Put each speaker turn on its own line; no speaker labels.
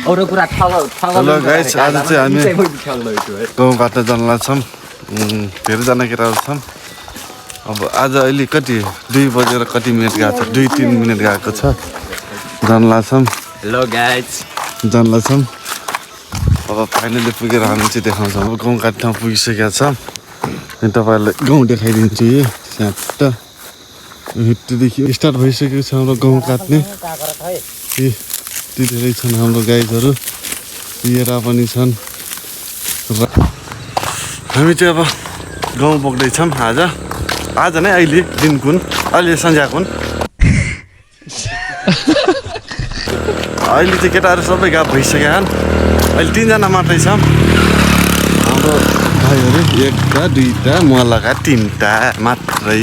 Hello guys, आज चाहिँ हामी गाउँ काट्न जान लाग्छौँ। धेरैजना केटाहरू छौँ। अब आज अहिले कति 2 बजेर कति मिनट गएको छ, 2-3 मिनट गएको छ। जान लाग्छौँ।
हेलो गाइस,
जान लाग्छौँ। अब फाइनली पुगेर हामी चाहिँ देखाउँछौँ। अब गाउँ काट्ने ठाउँ पुगिसकेको छ। अनि तपाईँहरूलाई गाउँ देखाइदिन्छु। यो स्याट हिट्टीदेखि स्टार्ट भइसकेको छ हाम्रो गाउँ काट्ने। यति धेरै छन् हाम्रो गाइजहरू, लिएर पनि छन्। हामी चाहिँ अब गाउँ पुग्दैछौँ। आज नै अहिले दिनकुन, अहिले सन्ध्याकुन। अहिले चाहिँ केटाहरू सबै गएको भइसक्यो। अहिले 3 जना मात्रै छ हाम्रो भाइहरू। 1टा 2टा म लगायत 3टा मात्रै।